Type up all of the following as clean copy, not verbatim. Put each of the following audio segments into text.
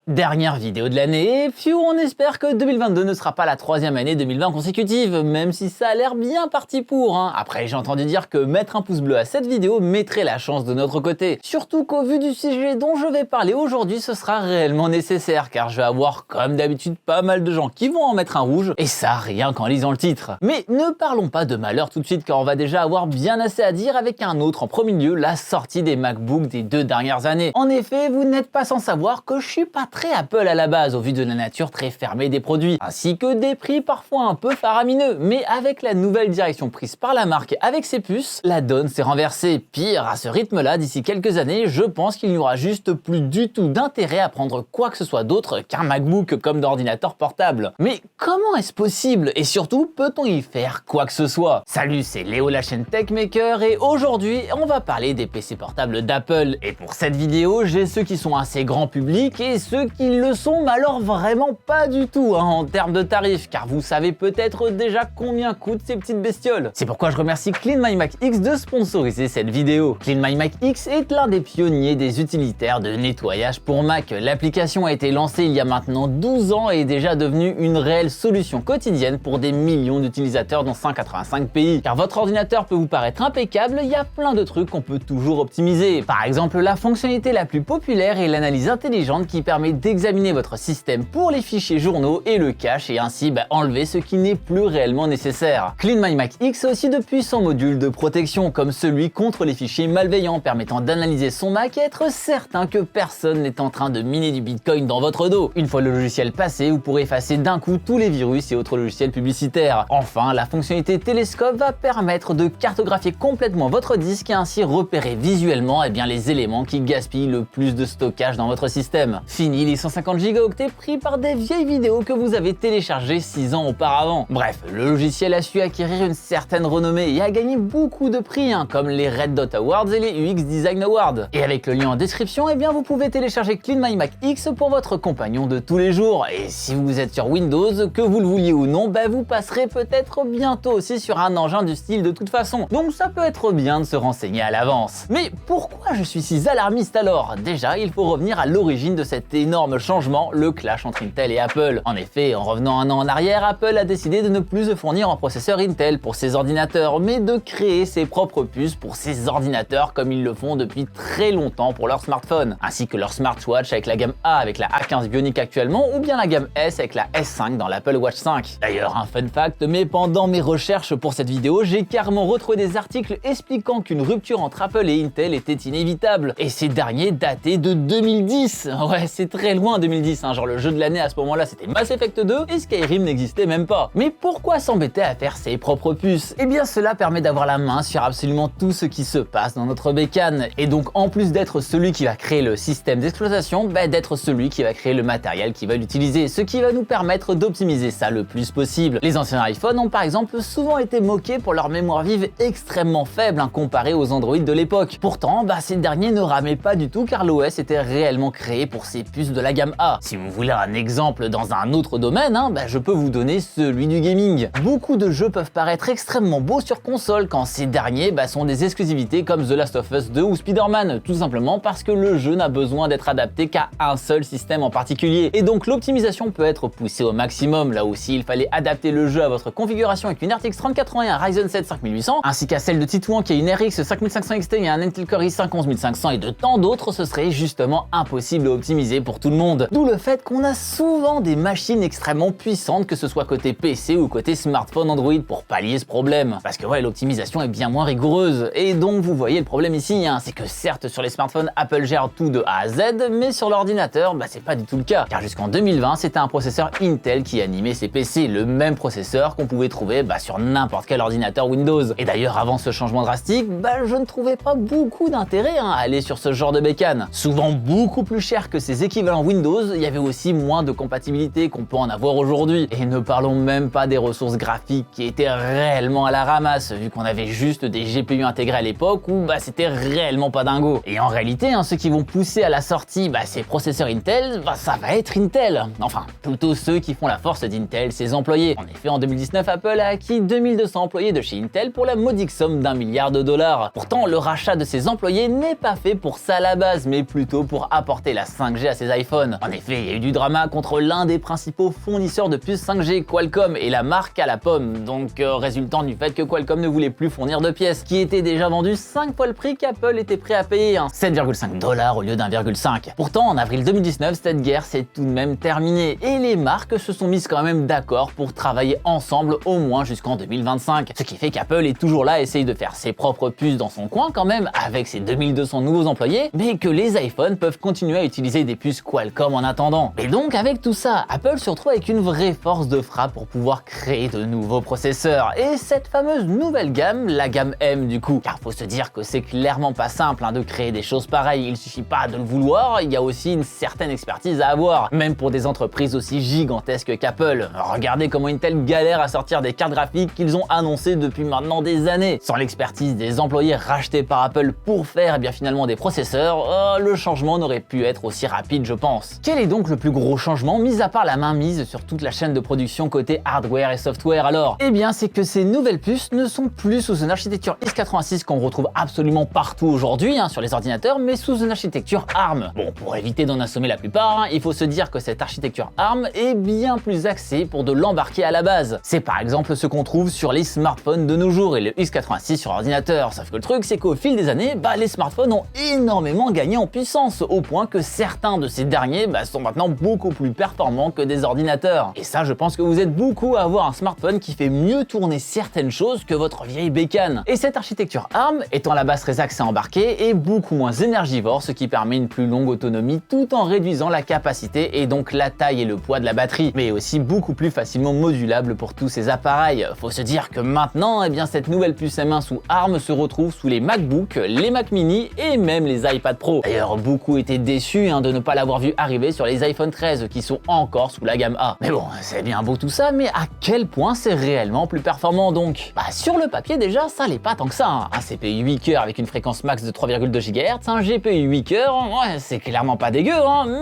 Dernière vidéo de l'année et pfiou, on espère que 2022 ne sera pas la troisième année 2020 consécutive, même si ça a l'air bien parti pour. Après, j'ai entendu dire que mettre un pouce bleu à cette vidéo mettrait la chance de notre côté. Surtout qu'au vu du sujet dont je vais parler aujourd'hui, ce sera réellement nécessaire, car je vais avoir comme d'habitude pas mal de gens qui vont en mettre un rouge, et ça rien qu'en lisant le titre. Mais ne parlons pas de malheur tout de suite, car on va déjà avoir bien assez à dire avec un autre en premier lieu, la sortie des MacBook des 2 dernières années. En effet, vous n'êtes pas sans savoir que je suis pas très Apple à la base, au vu de la nature très fermée des produits, ainsi que des prix parfois un peu faramineux. Mais avec la nouvelle direction prise par la marque avec ses puces, la donne s'est renversée. Pire, à ce rythme-là, d'ici quelques années, je pense qu'il n'y aura juste plus du tout d'intérêt à prendre quoi que ce soit d'autre qu'un MacBook comme d'ordinateur portable. Mais comment est-ce possible? Et surtout, peut-on y faire quoi que ce soit? Salut, c'est Léo, la chaîne Techmaker, et aujourd'hui, on va parler des PC portables d'Apple. Et pour cette vidéo, j'ai ceux qui sont assez grand public et ceux qui le sont, mais alors vraiment pas du tout en termes de tarifs, car vous savez peut-être déjà combien coûtent ces petites bestioles. C'est pourquoi je remercie CleanMyMac X de sponsoriser cette vidéo. CleanMyMac X est l'un des pionniers des utilitaires de nettoyage pour Mac. L'application a été lancée il y a maintenant 12 ans et est déjà devenue une réelle solution quotidienne pour des millions d'utilisateurs dans 185 pays. Car votre ordinateur peut vous paraître impeccable, il y a plein de trucs qu'on peut toujours optimiser. Par exemple, la fonctionnalité la plus populaire est l'analyse intelligente qui permet d'examiner votre système pour les fichiers journaux et le cache et ainsi enlever ce qui n'est plus réellement nécessaire. CleanMyMac X a aussi de puissants modules de protection comme celui contre les fichiers malveillants permettant d'analyser son Mac et être certain que personne n'est en train de miner du Bitcoin dans votre dos. Une fois le logiciel passé, vous pourrez effacer d'un coup tous les virus et autres logiciels publicitaires. Enfin, la fonctionnalité télescope va permettre de cartographier complètement votre disque et ainsi repérer visuellement les éléments qui gaspillent le plus de stockage dans votre système. Fini les 150 gigaoctets pris par des vieilles vidéos que vous avez téléchargées 6 ans auparavant. Bref, le logiciel a su acquérir une certaine renommée et a gagné beaucoup de prix, comme les Red Dot Awards et les UX Design Awards. Et avec le lien en description, vous pouvez télécharger CleanMyMac X pour votre compagnon de tous les jours. Et si vous êtes sur Windows, que vous le vouliez ou non, vous passerez peut-être bientôt aussi sur un engin du style de toute façon. Donc ça peut être bien de se renseigner à l'avance. Mais pourquoi je suis si alarmiste alors? Déjà, il faut revenir à l'origine de cet énorme changement, le clash entre Intel et Apple. En effet, en revenant un an en arrière, Apple a décidé de ne plus se fournir en processeur Intel pour ses ordinateurs, mais de créer ses propres puces pour ses ordinateurs comme ils le font depuis très longtemps pour leurs smartphones, ainsi que leur smartwatch avec la gamme A avec la A15 Bionic actuellement, ou bien la gamme S avec la S5 dans l'Apple Watch 5. D'ailleurs, un fun fact, mais pendant mes recherches pour cette vidéo, j'ai carrément retrouvé des articles expliquant qu'une rupture entre Apple et Intel était inévitable, et ces derniers dataient de 2010. Ouais, c'est très loin 2010, genre le jeu de l'année à ce moment-là c'était Mass Effect 2 et Skyrim n'existait même pas. Mais pourquoi s'embêter à faire ses propres puces? Eh bien cela permet d'avoir la main sur absolument tout ce qui se passe dans notre bécane, et donc en plus d'être celui qui va créer le système d'exploitation, d'être celui qui va créer le matériel qui va l'utiliser, ce qui va nous permettre d'optimiser ça le plus possible. Les anciens iPhones ont par exemple souvent été moqués pour leur mémoire vive extrêmement faible comparée aux Android de l'époque. Pourtant, ces derniers ne ramaient pas du tout car l'OS était réellement créé pour ces puces de la gamme A. Si vous voulez un exemple dans un autre domaine, je peux vous donner celui du gaming. Beaucoup de jeux peuvent paraître extrêmement beaux sur console quand ces derniers sont des exclusivités comme The Last of Us 2 ou Spider-Man, tout simplement parce que le jeu n'a besoin d'être adapté qu'à un seul système en particulier. Et donc l'optimisation peut être poussée au maximum. Là aussi, il fallait adapter le jeu à votre configuration avec une RTX 3080 et un Ryzen 7 5800, ainsi qu'à celle de Titouan qui a une RX 5500 XT et un Intel Core i5 11500 et de tant d'autres, ce serait justement impossible à optimiser pour tout le monde. D'où le fait qu'on a souvent des machines extrêmement puissantes, que ce soit côté PC ou côté smartphone Android, pour pallier ce problème. Parce que l'optimisation est bien moins rigoureuse. Et donc vous voyez le problème ici, c'est que certes sur les smartphones Apple gère tout de A à Z, mais sur l'ordinateur, c'est pas du tout le cas. Car jusqu'en 2020, c'était un processeur Intel qui animait ces PC, le même processeur qu'on pouvait trouver sur n'importe quel ordinateur Windows. Et d'ailleurs, avant ce changement drastique, je ne trouvais pas beaucoup d'intérêt à aller sur ce genre de bécane. Souvent beaucoup plus cher que ses équivalents Windows, il y avait aussi moins de compatibilité qu'on peut en avoir aujourd'hui. Et ne parlons même pas des ressources graphiques qui étaient réellement à la ramasse, vu qu'on avait juste des GPU intégrés à l'époque où c'était réellement pas dingo. Et en réalité, ceux qui vont pousser à la sortie ces processeurs Intel, ça va être Intel. Enfin, plutôt ceux qui font la force d'Intel, ses employés. En effet, en 2019, Apple a acquis 2200 employés de chez Intel pour la modique somme d'1 milliard de dollars. Pourtant, le rachat de ses employés n'est pas fait pour ça à la base, mais plutôt pour apporter la 5G à ses iPhone. En effet, il y a eu du drama contre l'un des principaux fournisseurs de puces 5G, Qualcomm, et la marque à la pomme, donc résultant du fait que Qualcomm ne voulait plus fournir de pièces, qui étaient déjà vendues 5 fois le prix qu'Apple était prêt à payer, 7,5 $ au lieu d'1,5. Pourtant, en avril 2019, cette guerre s'est tout de même terminée, et les marques se sont mises quand même d'accord pour travailler ensemble au moins jusqu'en 2025. Ce qui fait qu'Apple est toujours là, essaye de faire ses propres puces dans son coin quand même, avec ses 2200 nouveaux employés, mais que les iPhones peuvent continuer à utiliser des puces Qualcomm en attendant. Et donc avec tout ça, Apple se retrouve avec une vraie force de frappe pour pouvoir créer de nouveaux processeurs. Et cette fameuse nouvelle gamme, la gamme M du coup, car faut se dire que c'est clairement pas simple de créer des choses pareilles, il suffit pas de le vouloir, il y a aussi une certaine expertise à avoir, même pour des entreprises aussi gigantesques qu'Apple. Regardez comment Intel galère à sortir des cartes graphiques qu'ils ont annoncées depuis maintenant des années. Sans l'expertise des employés rachetés par Apple pour faire bien finalement des processeurs, le changement n'aurait pu être aussi rapide je pense. Quel est donc le plus gros changement, mis à part la mainmise sur toute la chaîne de production côté hardware et software alors? Eh bien c'est que ces nouvelles puces ne sont plus sous une architecture x86 qu'on retrouve absolument partout aujourd'hui sur les ordinateurs, mais sous une architecture ARM. Bon, pour éviter d'en assommer la plupart, il faut se dire que cette architecture ARM est bien plus axée pour de l'embarquer à la base. C'est par exemple ce qu'on trouve sur les smartphones de nos jours et le x86 sur ordinateur. Sauf que le truc, c'est qu'au fil des années, les smartphones ont énormément gagné en puissance, au point que certains de ces derniers sont maintenant beaucoup plus performants que des ordinateurs. Et ça, je pense que vous êtes beaucoup à avoir un smartphone qui fait mieux tourner certaines choses que votre vieille bécane. Et cette architecture ARM, étant la base très axée embarquée, est beaucoup moins énergivore, ce qui permet une plus longue autonomie tout en réduisant la capacité et donc la taille et le poids de la batterie, mais aussi beaucoup plus facilement modulable pour tous ces appareils. Faut se dire que maintenant, cette nouvelle puce M1 sous ARM se retrouve sous les MacBook, les Mac mini et même les iPad Pro. D'ailleurs, beaucoup étaient déçus de ne pas l'avoir vu arriver sur les iPhone 13 qui sont encore sous la gamme A. Mais bon, c'est bien beau tout ça, mais à quel point c'est réellement plus performant donc? Sur le papier déjà, ça l'est pas tant que ça. Un CPU 8 cœurs avec une fréquence max de 3,2 GHz, un GPU 8 cœurs, ouais, c'est clairement pas dégueu,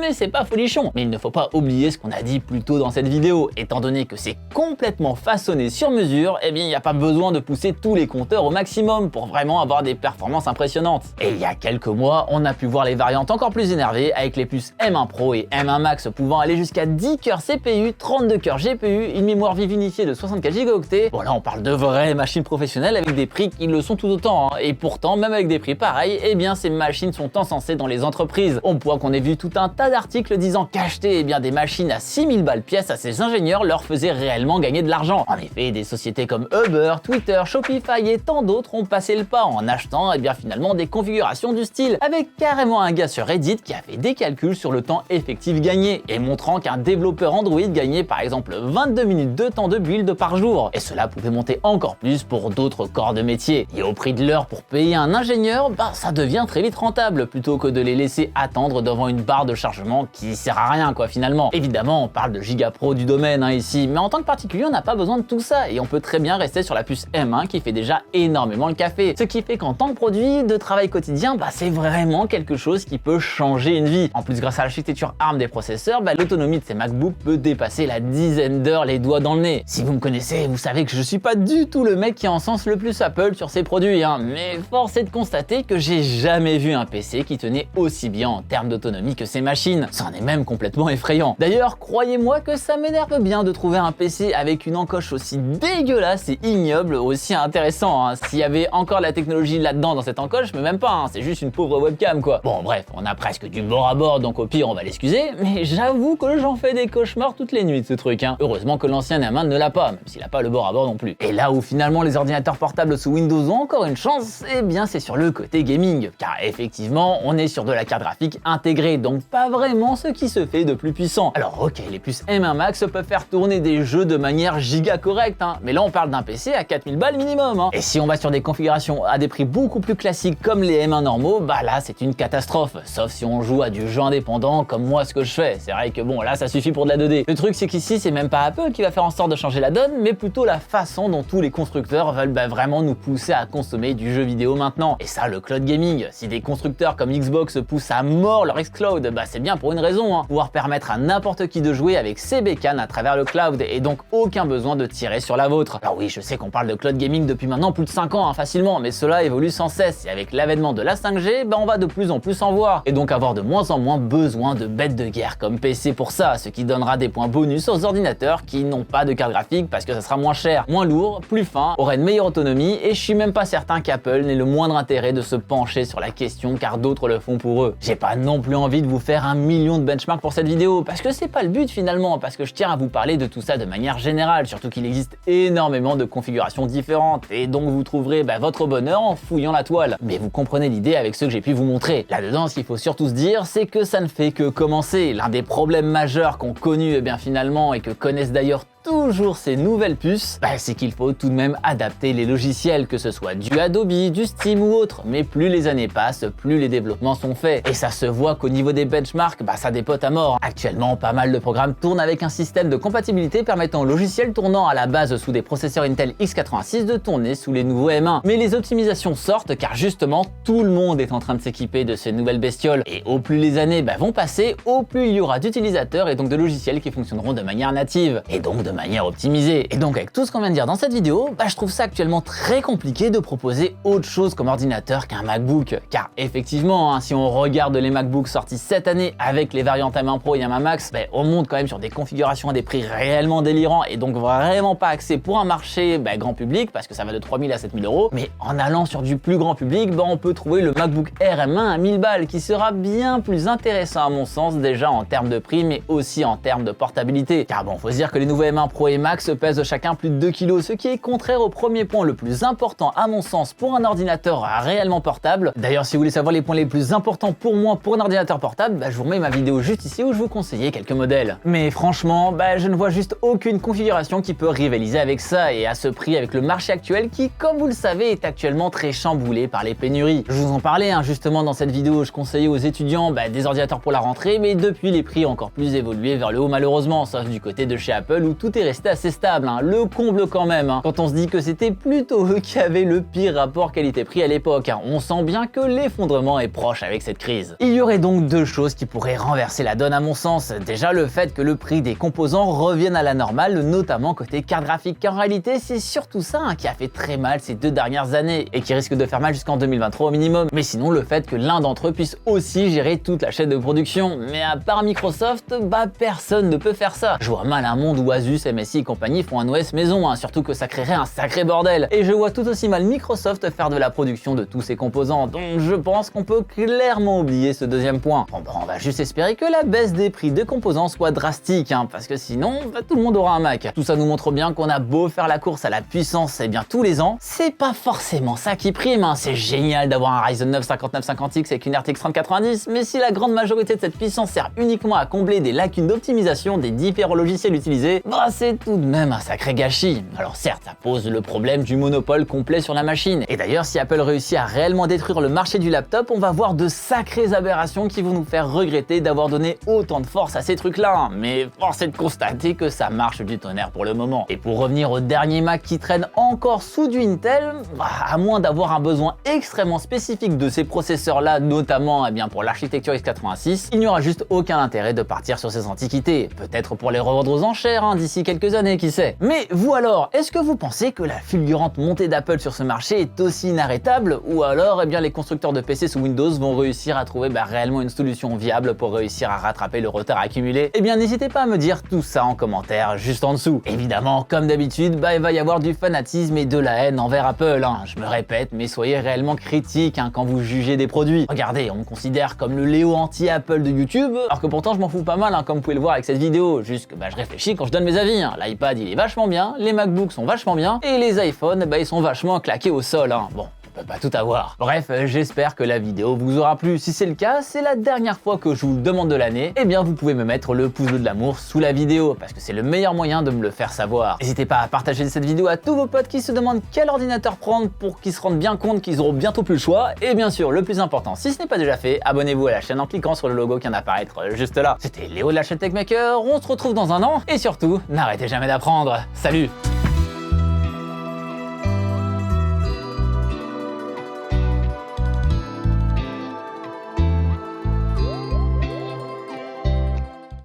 mais c'est pas folichon. Mais il ne faut pas oublier ce qu'on a dit plus tôt dans cette vidéo, étant donné que c'est complètement façonné sur mesure, il n'y a pas besoin de pousser tous les compteurs au maximum pour vraiment avoir des performances impressionnantes. Et il y a quelques mois, on a pu voir les variantes encore plus énervées avec les puces M1 Pro et M1 Max pouvant aller jusqu'à 10 cœurs CPU, 32 cœurs GPU, une mémoire vive unifiée de 64 Go. Bon là on parle de vraies machines professionnelles avec des prix qui le sont tout autant, et pourtant même avec des prix pareils, ces machines sont encensées dans les entreprises. Au point qu'on ait vu tout un tas d'articles disant qu'acheter des machines à 6000 balles pièce à ces ingénieurs leur faisait réellement gagner de l'argent. En effet, des sociétés comme Uber, Twitter, Shopify et tant d'autres ont passé le pas en achetant finalement des configurations du style, avec carrément un gars sur Reddit qui a fait des calculs sur le temps effectif gagné et montrant qu'un développeur Android gagnait par exemple 22 minutes de temps de build par jour, et cela pouvait monter encore plus pour d'autres corps de métier. Et au prix de l'heure pour payer un ingénieur, ça devient très vite rentable plutôt que de les laisser attendre devant une barre de chargement qui sert à rien finalement. Évidemment, on parle de giga pro du domaine ici, mais en tant que particulier, on n'a pas besoin de tout ça et on peut très bien rester sur la puce M1 qui fait déjà énormément le café. Ce qui fait qu'en tant que produit de travail quotidien, c'est vraiment quelque chose qui peut changer une vie. En plus, grâce à l'architecture ARM des processeurs, l'autonomie de ces MacBook peut dépasser la dizaine d'heures les doigts dans le nez. Si vous me connaissez, vous savez que je suis pas du tout le mec qui encense le plus Apple sur ses produits, mais force est de constater que j'ai jamais vu un PC qui tenait aussi bien en termes d'autonomie que ces machines. C'en est même complètement effrayant. D'ailleurs, croyez-moi que ça m'énerve bien de trouver un PC avec une encoche aussi dégueulasse et ignoble, aussi intéressant. S'il y avait encore la technologie là-dedans dans cette encoche, mais même pas, c'est juste une pauvre webcam quoi. Bon bref, on a presque du bord à bord, donc au pire on va l'excuser, mais j'avoue que j'en fais des cauchemars toutes les nuits de ce truc. Heureusement que l'ancien M1 ne l'a pas, même s'il a pas le bord à bord non plus. Et là où finalement les ordinateurs portables sous Windows ont encore une chance, c'est sur le côté gaming, car effectivement on est sur de la carte graphique intégrée, donc pas vraiment ce qui se fait de plus puissant. Alors ok, les puces M1 Max peuvent faire tourner des jeux de manière giga correcte, mais là on parle d'un PC à 4000 balles minimum. Et si on va sur des configurations à des prix beaucoup plus classiques comme les M1 normaux, là c'est une catastrophe, sauf si on joue à du jeu indépendant comme moi ce que je fais. C'est vrai que bon là ça suffit pour de la 2D. Le truc c'est qu'ici c'est même pas Apple qui va faire en sorte de changer la donne, mais plutôt la façon dont tous les constructeurs veulent vraiment nous pousser à consommer du jeu vidéo maintenant. Et ça, le cloud gaming, si des constructeurs comme Xbox poussent à mort leur xCloud, c'est bien pour une raison, pouvoir permettre à n'importe qui de jouer avec ses bécanes à travers le cloud et donc aucun besoin de tirer sur la vôtre. Alors oui, je sais qu'on parle de cloud gaming depuis maintenant plus de 5 ans facilement, mais cela évolue sans cesse et avec l'avènement de la 5G, on va de plus en plus en voir et donc avoir de moins en moins besoin besoin de bêtes de guerre comme PC pour ça, ce qui donnera des points bonus aux ordinateurs qui n'ont pas de carte graphique parce que ça sera moins cher, moins lourd, plus fin, aura une meilleure autonomie et je suis même pas certain qu'Apple n'ait le moindre intérêt de se pencher sur la question car d'autres le font pour eux. J'ai pas non plus envie de vous faire 1 million de benchmarks pour cette vidéo parce que c'est pas le but finalement, parce que je tiens à vous parler de tout ça de manière générale, surtout qu'il existe énormément de configurations différentes et donc vous trouverez votre bonheur en fouillant la toile. Mais vous comprenez l'idée avec ce que j'ai pu vous montrer. Là-dedans, ce qu'il faut surtout se dire, c'est que ça ne fait que commencer. L'un des problèmes majeurs qu'ont connu finalement et que connaissent d'ailleurs toujours ces nouvelles puces, c'est qu'il faut tout de même adapter les logiciels, que ce soit du Adobe, du Steam ou autre. Mais plus les années passent, plus les développements sont faits. Et ça se voit qu'au niveau des benchmarks, ça dépote à mort. Actuellement, pas mal de programmes tournent avec un système de compatibilité permettant aux logiciels tournant à la base sous des processeurs Intel x86 de tourner sous les nouveaux M1. Mais les optimisations sortent car justement, tout le monde est en train de s'équiper de ces nouvelles bestioles. Et au plus les années vont passer, au plus il y aura d'utilisateurs et donc de logiciels qui fonctionneront de manière native. Et donc de manière optimisée. Et donc avec tout ce qu'on vient de dire dans cette vidéo, je trouve ça actuellement très compliqué de proposer autre chose comme ordinateur qu'un MacBook. Car effectivement, si on regarde les MacBooks sortis cette année avec les variantes M1 Pro et M1 Max, on monte quand même sur des configurations à des prix réellement délirants et donc vraiment pas axés pour un marché grand public parce que ça va de 3000 à 7000 euros. Mais en allant sur du plus grand public, on peut trouver le MacBook Air M1 à 1000 balles qui sera bien plus intéressant à mon sens déjà en termes de prix mais aussi en termes de portabilité. Car faut se dire que les nouveaux M1 Pro et Max pèsent chacun plus de 2 kg, ce qui est contraire au premier point le plus important à mon sens pour un ordinateur réellement portable. D'ailleurs, si vous voulez savoir les points les plus importants pour moi pour un ordinateur portable, je vous remets ma vidéo juste ici où je vous conseillais quelques modèles. Mais franchement, je ne vois juste aucune configuration qui peut rivaliser avec ça et à ce prix avec le marché actuel qui, comme vous le savez, est actuellement très chamboulé par les pénuries. Je vous en parlais justement dans cette vidéo, je conseillais aux étudiants des ordinateurs pour la rentrée, mais depuis les prix ont encore plus évolué vers le haut malheureusement, sauf du côté de chez Apple où tout est resté assez stable, le comble quand même, quand on se dit que c'était plutôt eux qui avaient le pire rapport qualité-prix à l'époque. On sent bien que l'effondrement est proche avec cette crise. Il y aurait donc deux choses qui pourraient renverser la donne à mon sens. Déjà le fait que le prix des composants revienne à la normale, notamment côté carte graphique, car en réalité c'est surtout ça qui a fait très mal ces 2 dernières années et qui risque de faire mal jusqu'en 2023 au minimum. Mais sinon le fait que l'un d'entre eux puisse aussi gérer toute la chaîne de production. Mais à part Microsoft, personne ne peut faire ça. Je vois mal un monde où Asus, MSI et compagnie font un OS maison, surtout que ça créerait un sacré bordel. Et je vois tout aussi mal Microsoft faire de la production de tous ces composants, donc je pense qu'on peut clairement oublier ce deuxième point. On va juste espérer que la baisse des prix de composants soit drastique, parce que sinon, tout le monde aura un Mac. Tout ça nous montre bien qu'on a beau faire la course à la puissance, tous les ans, c'est pas forcément ça qui prime. C'est génial d'avoir un Ryzen 9 5950X avec une RTX 3090, mais si la grande majorité de cette puissance sert uniquement à combler des lacunes d'optimisation des différents logiciels utilisés, c'est tout de même un sacré gâchis. Alors certes, ça pose le problème du monopole complet sur la machine. Et d'ailleurs, si Apple réussit à réellement détruire le marché du laptop, on va voir de sacrées aberrations qui vont nous faire regretter d'avoir donné autant de force à ces trucs-là. Mais force est de constater que ça marche du tonnerre pour le moment. Et pour revenir au dernier Mac qui traîne encore sous du Intel, à moins d'avoir un besoin extrêmement spécifique de ces processeurs-là, notamment pour l'architecture x86, il n'y aura juste aucun intérêt de partir sur ces antiquités. Peut-être pour les revendre aux enchères d'ici quelques années, qui sait. Mais vous alors, est-ce que vous pensez que la fulgurante montée d'Apple sur ce marché est aussi inarrêtable, ou alors les constructeurs de PC sous Windows vont réussir à trouver réellement une solution viable pour réussir à rattraper le retard accumulé? N'hésitez pas à me dire tout ça en commentaire juste en dessous. Évidemment, comme d'habitude, il va y avoir du fanatisme et de la haine envers Apple. Je me répète, mais soyez réellement critiques quand vous jugez des produits. Regardez, on me considère comme le Léo anti-Apple de YouTube, alors que pourtant je m'en fous pas mal, comme vous pouvez le voir avec cette vidéo. Juste que je réfléchis quand je donne mes avis. L'iPad il est vachement bien, les MacBooks sont vachement bien, et les iPhones ils sont vachement claqués au sol. Bon, on peut pas tout avoir. Bref, j'espère que la vidéo vous aura plu. Si c'est le cas, c'est la dernière fois que je vous le demande de l'année, vous pouvez me mettre le pouce bleu de l'amour sous la vidéo, parce que c'est le meilleur moyen de me le faire savoir. N'hésitez pas à partager cette vidéo à tous vos potes qui se demandent quel ordinateur prendre pour qu'ils se rendent bien compte qu'ils auront bientôt plus le choix. Et bien sûr, le plus important, si ce n'est pas déjà fait, abonnez-vous à la chaîne en cliquant sur le logo qui vient d'apparaître juste là. C'était Léo de la chaîne Techmaker, on se retrouve dans un an, et surtout, n'arrêtez jamais d'apprendre. Salut!